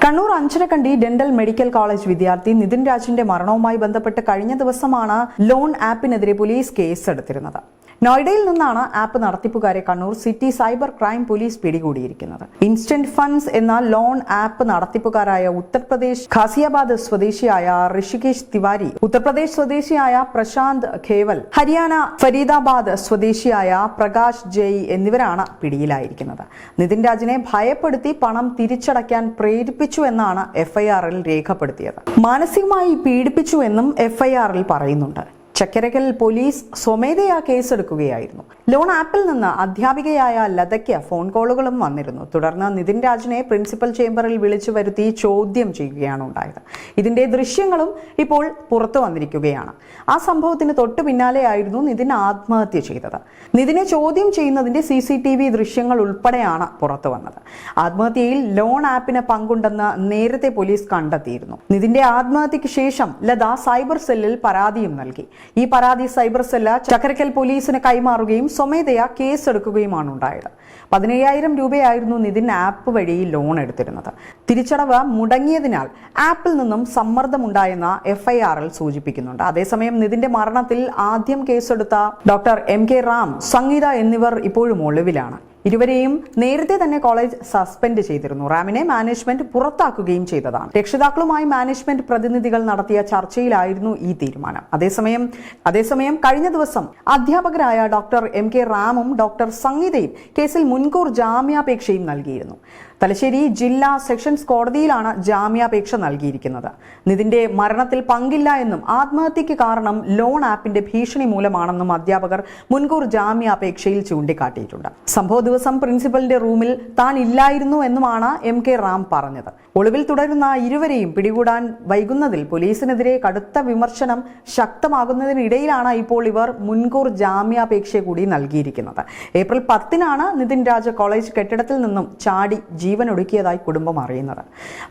Kannur Anjarakandy dental medical college വിദ്യാർത്ഥി നിതിൻ രാജിന്റെ മരണവുമായി ബന്ധപ്പെട്ട് കഴിഞ്ഞ ദിവസമാണ് ലോൺ ആപ്പിനെതിരെ പോലീസ് കേസെടുത്തിരുന്നത്. നോയിഡയിൽ നിന്നാണ് ആപ്പ് നടത്തിപ്പുകാരെ Kannur city cyber crime police പിടികൂടിയിരിക്കുന്നത്. ഇൻസ്റ്റന്റ് ഫണ്ട്സ് എന്ന ലോൺ ആപ്പ് നടത്തിപ്പുകാരായ ഉത്തർപ്രദേശ് ഖാസിയാബാദ് സ്വദേശിയായ ഋഷികേശ് തിവാരി, ഉത്തർപ്രദേശ് സ്വദേശിയായ പ്രശാന്ത് ഖേവൽ, ഹരിയാന ഫരീദാബാദ് സ്വദേശിയായ പ്രകാശ് ജയ് എന്നിവരാണ് പിടിയിലായിരിക്കുന്നത്. നിതിൻ രാജിനെ ഭയപ്പെടുത്തി പണം തിരിച്ചടയ്ക്കാൻ പ്രേരിപ്പിച്ചു എന്നാണ് എഫ്ഐആറിൽ രേഖപ്പെടുത്തിയത്. മാനസികമായി പീഡിപ്പിച്ചു എന്നും എഫ്ഐആറിൽ പറയുന്നുണ്ട്. ചക്കരക്കൽ പോലീസ് സ്വമേധയാ കേസെടുക്കുകയായിരുന്നു. ലോൺ ആപ്പിൽ നിന്ന് അധ്യാപികയായ ലതയ്ക്ക് ഫോൺ കോളുകളും വന്നിരുന്നു. തുടർന്ന് നിതിൻ രാജിനെ പ്രിൻസിപ്പൽ ചേംബറിൽ വിളിച്ചു വരുത്തി ചോദ്യം ചെയ്യുകയാണ് ഉണ്ടായത്. ഇതിന്റെ ദൃശ്യങ്ങളും ഇപ്പോൾ പുറത്തു വന്നിരിക്കുകയാണ്. ആ സംഭവത്തിന് തൊട്ടു പിന്നാലെയായിരുന്നു നിതിൻ ആത്മഹത്യ ചെയ്തത്. നിതിനെ ചോദ്യം ചെയ്യുന്നതിന്റെ CCTV ദൃശ്യങ്ങൾ ഉൾപ്പെടെയാണ് പുറത്തു വന്നത്. ആത്മഹത്യയിൽ ലോൺ ആപ്പിന് പങ്കുണ്ടെന്ന് നേരത്തെ പോലീസ് കണ്ടെത്തിയിരുന്നു. നിതിന്റെ ആത്മഹത്യക്ക് ശേഷം ലത സൈബർ സെല്ലിൽ പരാതിയും നൽകി. ഈ പരാതി സൈബർ സെല്ല് ചക്കരക്കൽ പോലീസിന് കൈമാറുകയും സ്വമേധയാ കേസെടുക്കുകയുമാണ് ഉണ്ടായത്. 17,000 രൂപയായിരുന്നു നിതിൻ ആപ്പ് വഴി ലോൺ എടുത്തിരുന്നത്. തിരിച്ചടവ് മുടങ്ങിയതിനാൽ ആപ്പിൽ നിന്നും സമ്മർദ്ദമുണ്ടായെന്ന് എഫ്ഐആറിൽ സൂചിപ്പിക്കുന്നുണ്ട്. അതേസമയം നിതിന്റെ മരണത്തിൽ ആദ്യം കേസെടുത്ത ഡോക്ടർ MK റാം, സംഗീത എന്നിവർ ഇപ്പോഴും ഒളിവിലാണ്. ഇരുവരെയും നേരത്തെ തന്നെ കോളേജ് സസ്പെൻഡ് ചെയ്തിരുന്നു. റാമിനെ മാനേജ്മെന്റ് പുറത്താക്കുകയും ചെയ്തതാണ്. രക്ഷിതാക്കളുമായി മാനേജ്മെന്റ് പ്രതിനിധികൾ നടത്തിയ ചർച്ചയിലായിരുന്നു ഈ തീരുമാനം. അതേസമയം കഴിഞ്ഞ ദിവസം അധ്യാപകരായ ഡോക്ടർ MK റാമും ഡോക്ടർ സംഗീതയും കേസിൽ മുൻകൂർ ജാമ്യാപേക്ഷയും നൽകിയിരുന്നു. തലശ്ശേരി ജില്ലാ സെഷൻസ് കോടതിയിലാണ് ജാമ്യാപേക്ഷ നൽകിയിരിക്കുന്നത്. നിതിന്റെ മരണത്തിൽ പങ്കില്ല എന്നും ആത്മഹത്യക്ക് കാരണം ലോൺ ആപ്പിന്റെ ഭീഷണി മൂലമാണെന്നും അധ്യാപകർ മുൻകൂർ ജാമ്യാപേക്ഷയിൽ ചൂണ്ടിക്കാട്ടിയിട്ടുണ്ട്. സംഭവ ദിവസം പ്രിൻസിപ്പലിന്റെ റൂമിൽ താൻ ഇല്ലായിരുന്നു എന്നുമാണ് MK റാം പറഞ്ഞത്. ഒളിവിൽ തുടരുന്ന ഇരുവരെയും പിടികൂടാൻ വൈകുന്നതിൽ പോലീസിനെതിരെ കടുത്ത വിമർശനം ശക്തമാകുന്നതിനിടയിലാണ് ഇപ്പോൾ ഇവർ മുൻകൂർ ജാമ്യാപേക്ഷ കൂടി നൽകിയിരിക്കുന്നത്. ഏപ്രിൽ 10-നാണ് നിതിൻ രാജ് കോളേജ് കെട്ടിടത്തിൽ നിന്നും ചാടി ജീവൻ ഒടുക്കിയതായി കുടുംബം അറിയുന്നത്.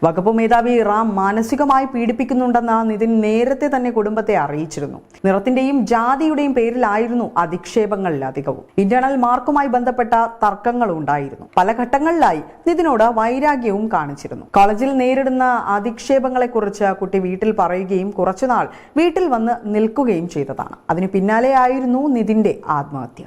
വകുപ്പ് മേധാവി റാം മാനസികമായി പീഡിപ്പിക്കുന്നുണ്ടെന്ന് നിതിൻ നേരത്തെ തന്നെ കുടുംബത്തെ അറിയിച്ചിരുന്നു. നിറത്തിന്റെയും ജാതിയുടെയും പേരിലായിരുന്നു അധിക്ഷേപങ്ങളിലധികവും. ഇന്റേണൽ മാർക്കുമായി ബന്ധപ്പെട്ട തർക്കങ്ങളും ഉണ്ടായിരുന്നു. പല ഘട്ടങ്ങളിലായി നിതിനോട് വൈരാഗ്യവും കാണിച്ചിരുന്നു. കോളേജിൽ നേരിടുന്ന അധിക്ഷേപങ്ങളെക്കുറിച്ച് കുട്ടി വീട്ടിൽ പറയുകയും കുറച്ചുനാൾ വീട്ടിൽ വന്ന് നിൽക്കുകയും ചെയ്തതാണ്. അതിനു പിന്നാലെയായിരുന്നു നിതിന്റെ ആത്മഹത്യ.